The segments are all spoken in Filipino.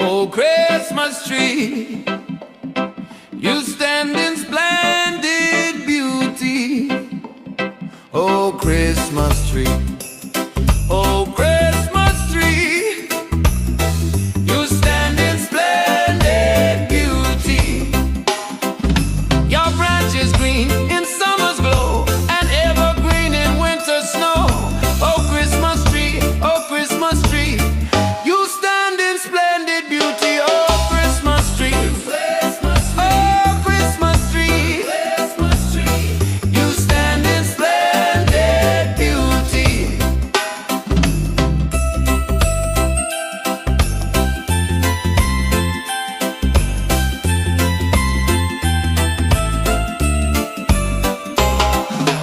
Oh, Christmas tree, you stand in splendid beauty. Oh, Christmas tree, oh, Christmas tree, you stand in splendid beauty. Your branches green in summer's glow and evergreen in winter's snow. Oh, Christmas tree, you stand in splendid beauty. Oh, Christmas tree, oh, Christmas tree, you stand in splendid beauty.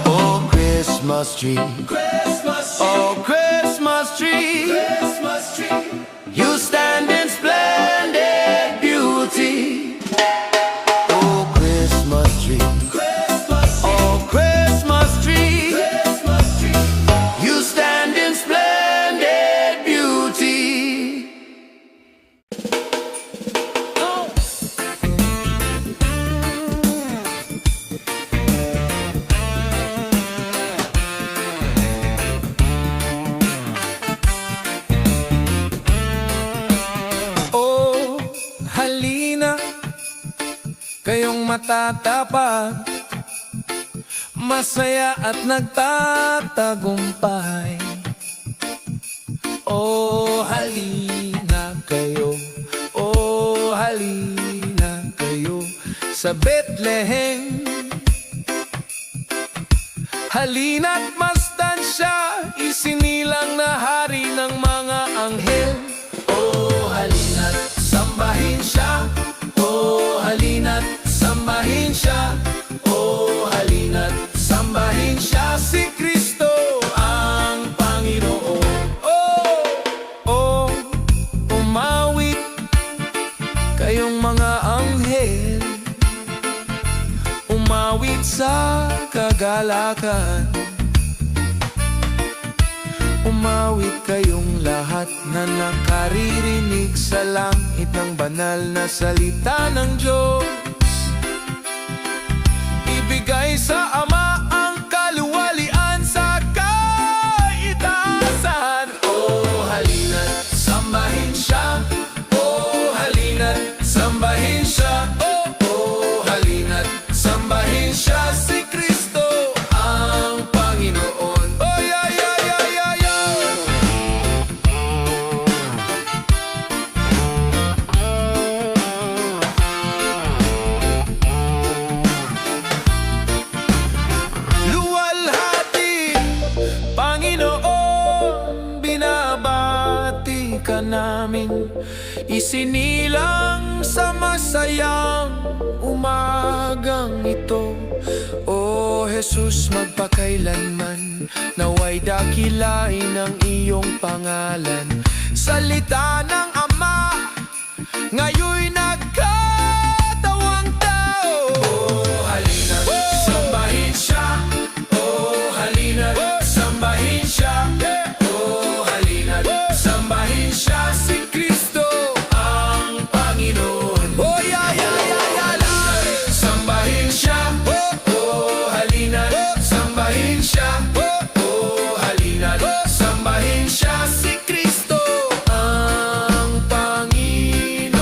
Oh, Christmas tree, oh, Christmas tree, you stand in splendid beauty. Oh, Christmas tree, oh, Christmas tree, you stand in splendid beauty. Oh, halina, kayong matatapag, masaya at nagtatagumpay. Oh, halina kayo, oh, halina kayo sa Bethlehem. Halina't masdan siya, isinilang na hari ng mga anghel. Oh, halina't sambahin siya, oh, halina't sambahin siya, oh, halina't sambahin siya, si Kristo ang Panginoon. Oh, oh, umawit kayong mga anghel, umawit sa kagalakan. Umawit kayong lahat na nakaririnig sa langit ng banal na salita ng Diyos. Ibigay sa Ama ang kaluwalian sa kaitaasan. Oh, halina't sambahin siya, oh, halina't sambahin siya, oh, oh, halina't sambahin siya, si Kristo ang Panginoon. Oh, yeah, yeah, yeah, yeah, yeah. Luwalhati, Panginoon, binabati ka namin, isinilang sa masayang umagang ito. O Jesus, magpakailanman, naway dakilain ang iyong pangalan. Salita ng Ama, ngayon'y nagkatawang tao. Oh, halina't sambahin siya, oh, halina't sambahin siya, oh, halina't sambahin siya, si Kristo ang Panginoon. Oh, yeah, yeah, yeah, yeah, halina't sambahin siya, oh, halina't sambahin siya, oh, halina't sambahin siya, si Kristo ang Panginoon.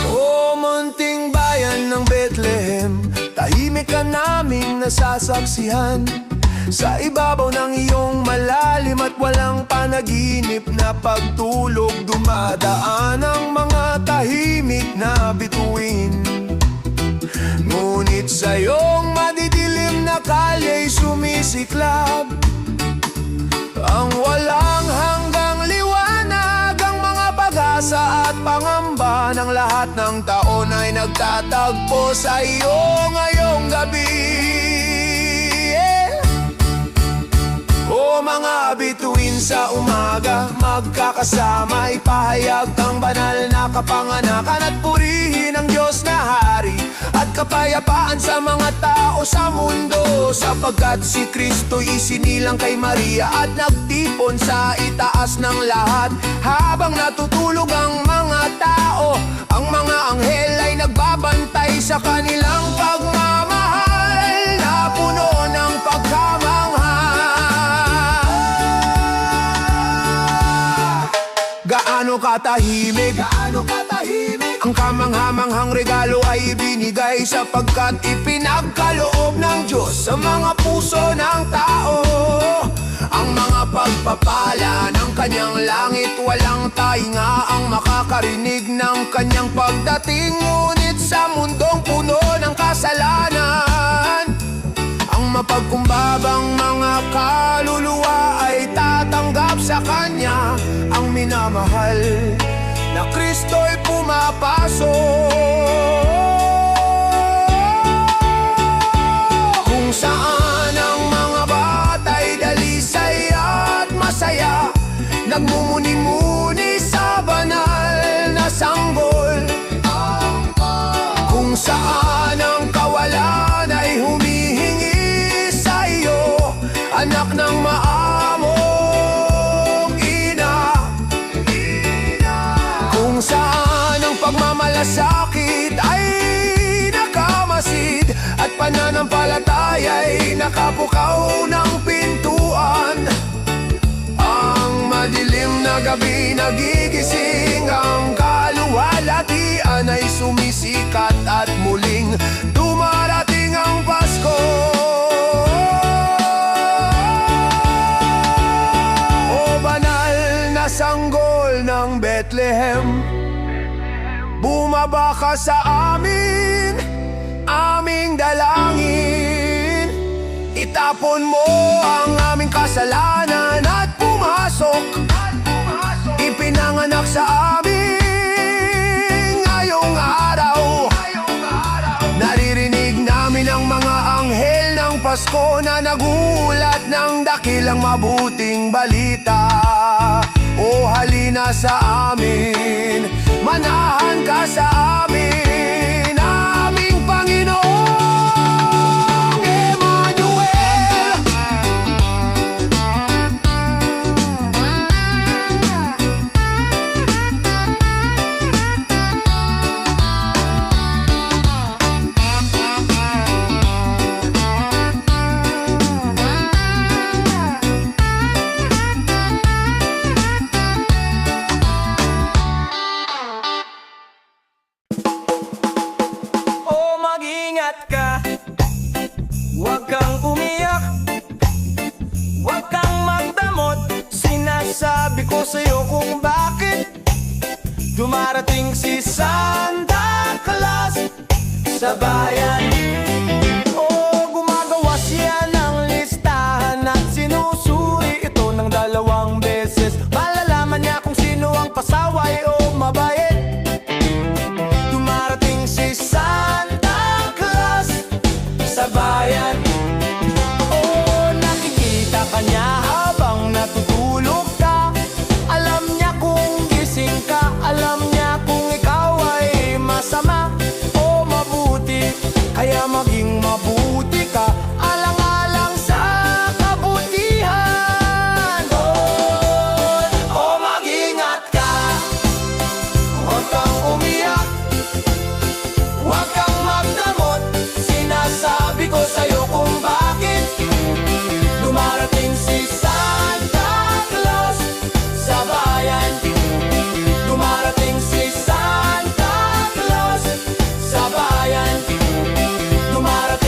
O munting bayan ng Bethlehem, tahimik ka naming nasasaksihan. Sa ibabaw ng iyong malalim at walang panaginip na pagtulog, dumadaan ang mga tahimik na bituin. Ngunit sa iyong madidilim na kalya'y sumisiklab ang walang hanggang liwanag, ang mga pag-asa at pangamba ng lahat lahat ng taon ay nagtatagpo sa iyo ngayong gabi. O mga bituin sa umaga, magkakasama, ipahayag ang banal na kapanganakan at purihin ang Diyos na Hari at kapayapaan sa mga tao sa mundo, sapagkat si Kristo'y isinilang kay Maria at nagtipon sa itaas ng lahat. Habang natutulog ang mga tao, ang mga anghel ay nagbabantay sa kanilang pagmamahal na puno ng pagkamangha. Gaano katahimik ang kamanghamanghang regalo ay ibinigay, sapagkat ipinagkaloob ng Diyos sa mga puso ng tao ang mga pagpapala ng kanyang langit. Walang tainga ang makakarinig ng kanyang pagdating, ngunit sa mundong puno ng kasalanan, ang mapagkumbabang mga kaluluwa ay tatanggap sa kanya. Ang minamahal na Kristo'y pumapasok, kung saan ang mga bata'y dalisay at masaya, nagmumuni-muni sa banal na sanggol, kung saan ang kawalan ay humihingi sa iyo, anak ng maamong ina, kung saan ang pagmamalasakit ay nakamasid at pananampalataya'y nakapukaw ng pintuan. Ang madilim na gabi nagigising, ang kaluwalhatian ay sumisikat at muling dumarating ang Pasko. O banal na sanggol ng Bethlehem, bumaba ka sa amin, aming dalangin. Itapon mo ang aming kasalanan at pumasok. Ipinanganak sa amin ngayong araw. Naririnig namin ang mga anghel ng Pasko na nagulat ng dakilang mabuting balita. O halina sa amin, manahan ka sa amin, aming Panginoong Emmanuel. Mag-ingat ka, huwag kang umiyak, huwag kang magdamot. Sinasabi ko sa'yo kung bakit dumarating si Santa Claus sa bayan. O gumagawa siya ng listahan at sinusuri ito ng 2 beses. Malalaman niya kung sino ang pasaway o mabait. Dumarating si Santa Claus sa bayan. Oh, nakikita ka niya habang natutulog ka. Alam niya kung gising ka, alam niya kung ikaw ay masama o mabuti. Kaya maging mabuti ka, alang-alang sa kabutihan. Oh, mag-ingat ka, huwag kang umiyak, huwag kang magdamot. Sinasabi ko sa'yo kung bakit dumarating si Santa Claus sa bayan. Dumarating si Santa Claus sa bayan. Dumarating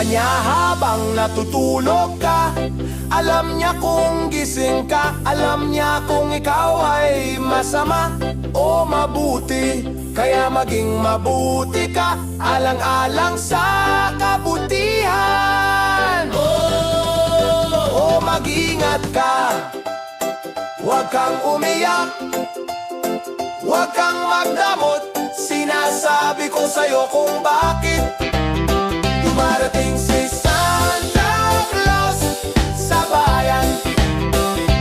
kanya habang natutulog ka. Alam niya kung gising ka, alam niya kung ikaw ay masama o mabuti. Kaya maging mabuti ka, alang-alang sa kabutihan. Mag-ingat ka, huwag kang umiyak, huwag kang magdamot. Sinasabi ko sa'yo kung bakit dumarating si Santa Claus sa bayan.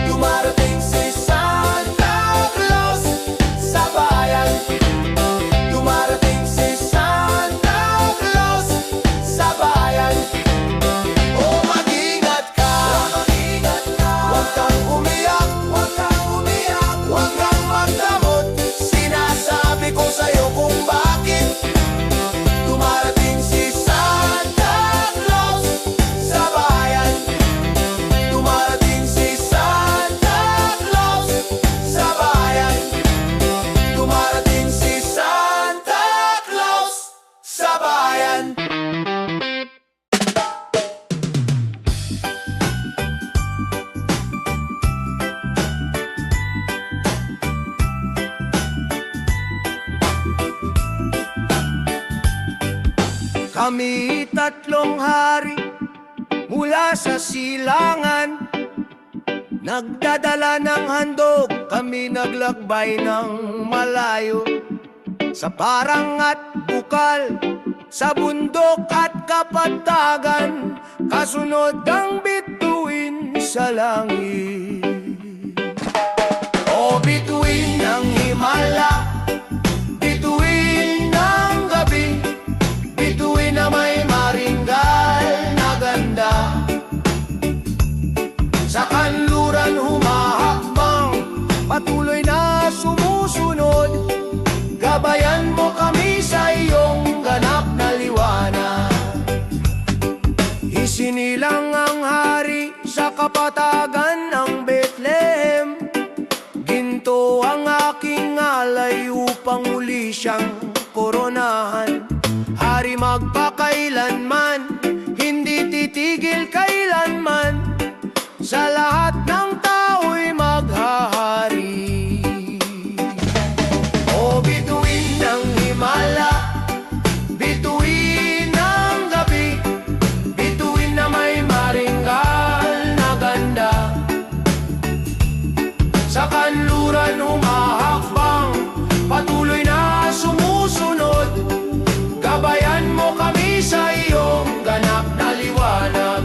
Dumarating si Santa Claus sa bayan. Dumarating si Santa Claus sa bayan. Oh, mag-ingat ka, huwag kang umiyak, huwag kang umiyak, huwag kang magdamot. Sinasabi ko sa'yo kung bakit dumarating si Santa Claus sa bayan. Dumarating si Santa Claus sa bayan. Dumarating si Santa Claus sa bayan. Kami tatlong hari mula sa silangan, nagdadala ng handog, kami naglakbay ng malayo. Sa parang at bukal, sa bundok at kapatagan, kasunod ang bituin sa langit. O bituin ng himala, bituin ng gabi, bituin na may maringgal na ganda. Sa kanluran humahakbang, patuloy na sumusunod. Gabayan mo kami sa iyong ganap na liwanag. Isinilang ang hari sa kapatagan ng Bethlehem. Ginto ang aking alay upang uli siyang koronahan. Hari magpakailanman, hindi titigil kailanman. Sa lahat ng tao'y maghahari. O bituin ng himala, bituin ng gabi, bituin na may maringgal na ganda. Sa kanluran humahakbang, patuloy na sumusunod. Gabayan mo kami sa iyong ganap na liwanag.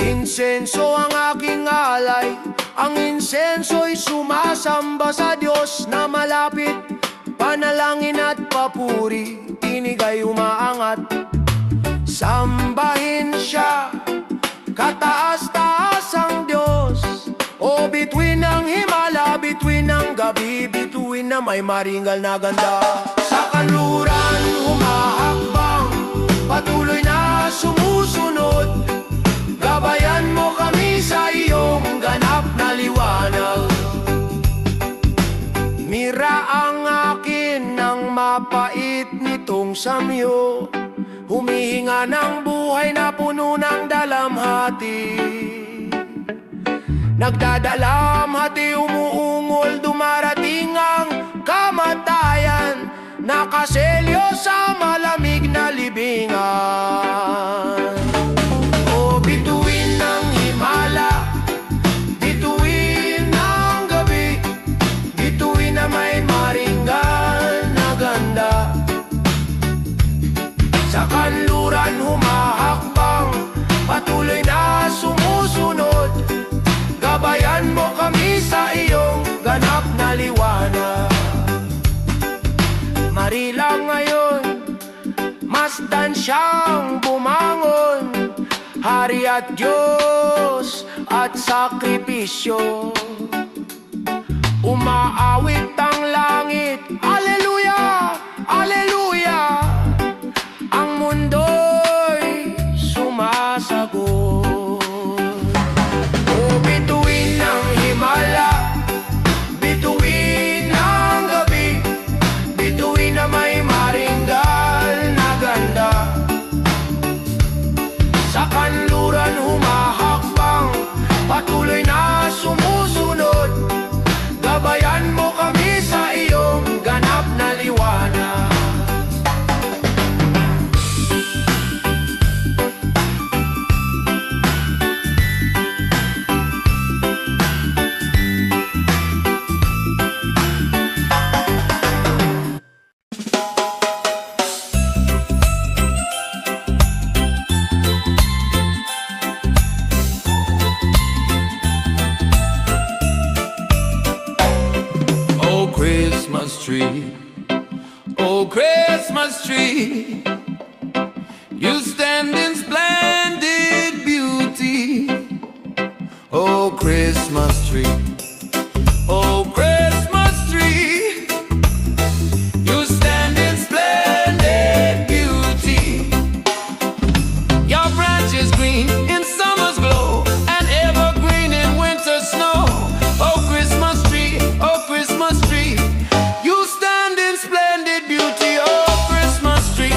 Insenso ang aking alay, ang insenso'y sumasamba sa Diyos na malapit. Panalangin at papuri, tinig ay umaangat. Sambahin siya, kataas-taas ang Diyos. O bituin ng himala, bituin ng gabi, bituin na may maringal na ganda. Sa kanluran humahakbang, patuloy na sumusunod. Gabayan mo kami sa iyong ganap na liwanag. Mira ang akin ng mapait nitong samyo, humihinga ng buhay na puno ng dalamhati. Nagdadalamhati, umuungol, dumarating ang kamatayan. Nakaselyo sa malamig na libingan. O bituin ng himala, bituin ng gabi, bituin na may maringgal na ganda. Sa kanluran humahakbang, patuloy na sumusunod. Gabayan mo kami sa iyong ganap na liwanag. Marilang ngayon, masdan siyang bumangon. Hari at Diyos at sakripisyo. Umaawit ang langit, Alleluia, Alleluia. Ang mundo'y sumasagot. O bituin ng himala, bituin ng gabi, bituin na may maringgal na ganda. Oh, Christmas tree, you stand in splendid beauty. Oh, Christmas tree, oh, Christmas tree, you stand in splendid beauty. Your branches green in summer's glow and evergreen in winter's snow. Oh, Christmas tree, you stand in splendid beauty. Oh, Christmas tree,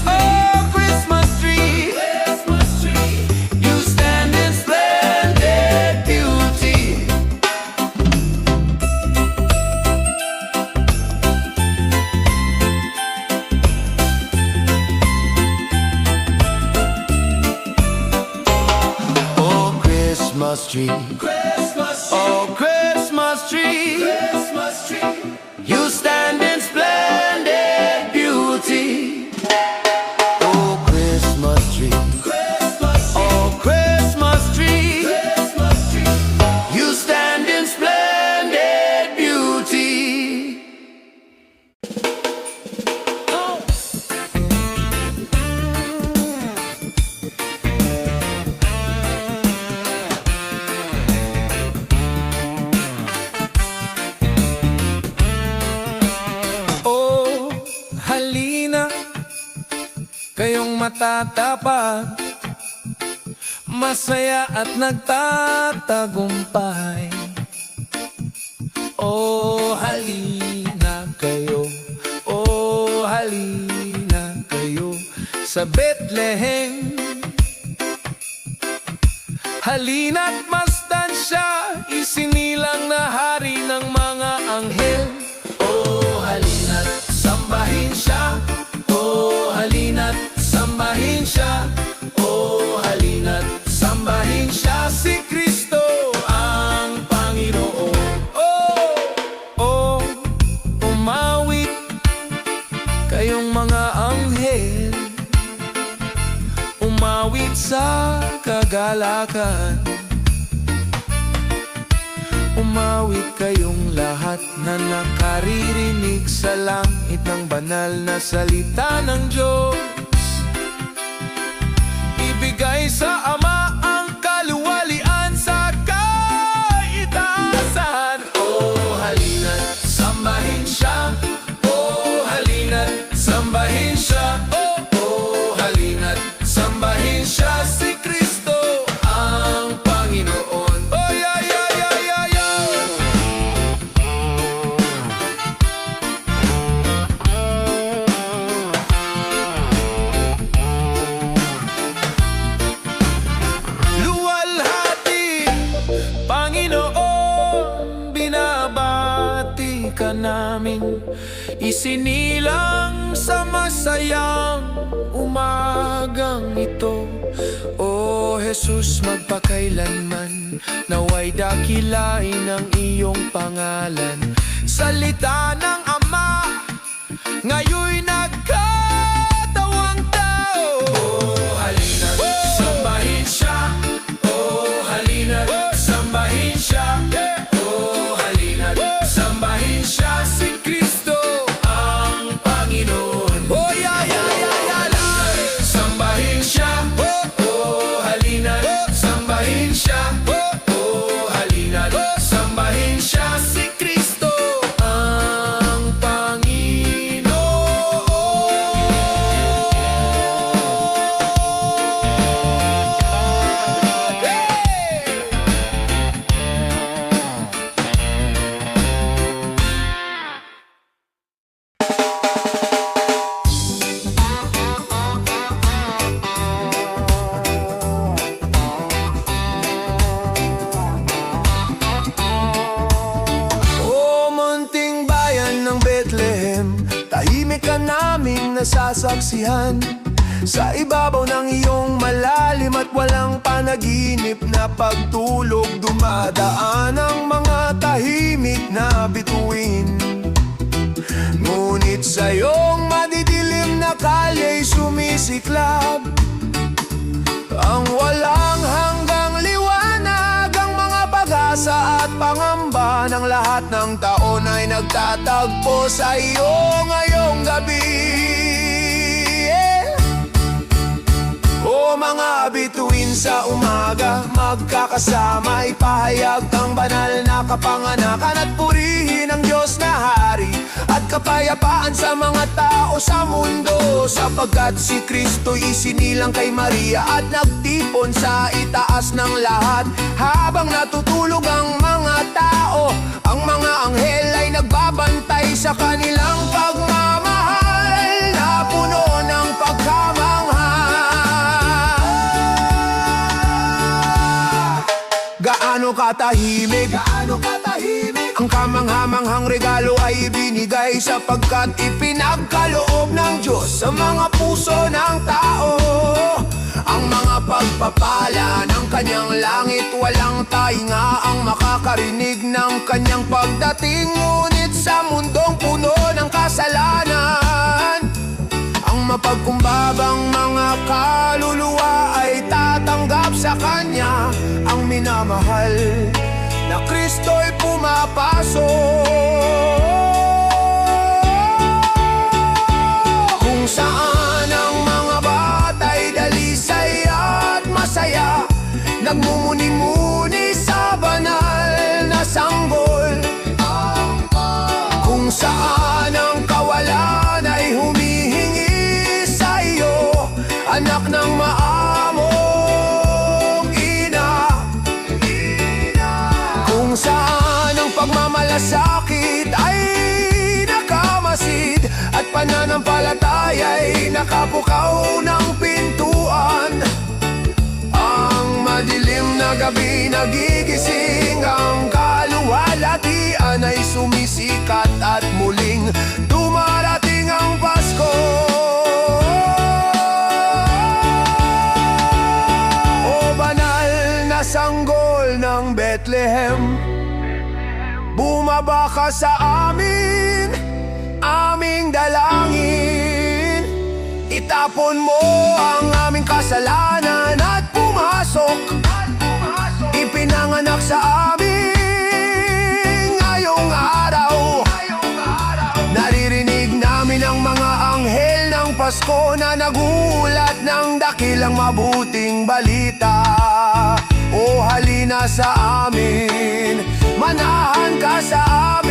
oh, Christmas tree, you stand in splendid beauty. Oh, Christmas tree, oh, Christmas tree, you stand in splendid beauty. Oh, Christmas tree, oh, Christmas tree, you stand in splendid beauty. Oh, halina, kayong matatapat, masaya at nagtatagumpay. Oh, halina kayo, oh, halina kayo sa Bethlehem. Halina't masdan siya, isinilang na hari ng mga anghel. Oh, halina't sambahin siya, oh, halina't sambahin siya, oh, halina't sambahin siya, si Kristo ang Panginoon. Oh, oh, umawit kayong mga anghel, umawit sa kagalakan. Umawit kayong lahat na nakaririnig sa langit ng banal na salita ng Diyos. Ibigay sa Ama ang kaluwalian sa kaitaasan. Oh, halina't sambahin siya, oh, halina't sambahin siya, oh, oh, halina't sambahin siya, si Kristo ang Panginoon. Oh, yeah, yeah, yeah, yeah, yeah. Luwalhati, Panginoon, binabati ka namin, isinilang sa masayang umagang ito. O Jesus, magpakailanman, naway dakilain ang iyong pangalan. Salita ng Ama, ngayoy nagkatawang tao. Oh, halina't sambahin siya, oh, halina't sambahin siya, oh, halina't sambahin siya, si Kristo ang Panginoon. Oh, yeah, yeah, yeah, yeah, yeah. Sambahin siya, oh, oh, halina't sambahin siya, oh, oh, halina't sambahin siya, si Kristo ang Panginoon. O munting bayan ng Bethlehem, tahimik ka naming nasasaksihan. Sa ibabaw ng iyong malalim at walang panaginip na pagtulog, dumadaan ang mga tahimik na bituin. Ngunit sa iyong madidilim na kalya'y sumisiklab ang walang hanggang liwanag, ang mga pag-asa at pangamba ng lahat ng taon ay nagtatagpo sa iyo ngayon. mga bituin sa umaga, magkakasama, ipahayag ang banal na kapanganakan at purihin ang Diyos na Hari at kapayapaan sa mga tao sa mundo, sapagkat si Kristo'y isinilang kay Maria at nagtipon sa itaas ng lahat. Habang natutulog ang mga tao, ang mga anghel ay nagbabantay sa kanilang pagmamahal na puno ng pagkamangha. Gaano katahimik ang kamanghamanghang regalo ay ibinigay, sapagkat ipinagkaloob ng Diyos sa mga puso ng tao ang mga pagpapala ng kanyang langit. Walang tainga ang makakarinig ng kanyang pagdating, ngunit sa mundong puno ng kasalanan, ang mapagkumbabang mga kaluluwa ay tatanggap sa kanya. Ang minamahal na Kristo'y pumapasok, kung saan ang mga bata'y dalisay at masaya, nagmumuni-muni sa banal na sanggol, kung saan ang kawalan ay humihingi sa iyo, anak ng maamong ina, kung saan ang pagmamalasakit ay nakamasid at pananampalataya'y nakapukaw ng pintuan. Ang madilim na gabi nagigising, ang kaluwalhatian ay sumisikat at muling dumarating ang Pasko. O banal na sanggol ng Bethlehem, bumaba ka sa amin, aming dalangin. Itapon mo ang aming kasalanan at pumasok. Ipinanganak sa amin ngayong araw. Naririnig namin ang mga anghel ng Pasko na nagulat ng dakilang mabuting balita. O halina sa amin, manahan ka sa amin.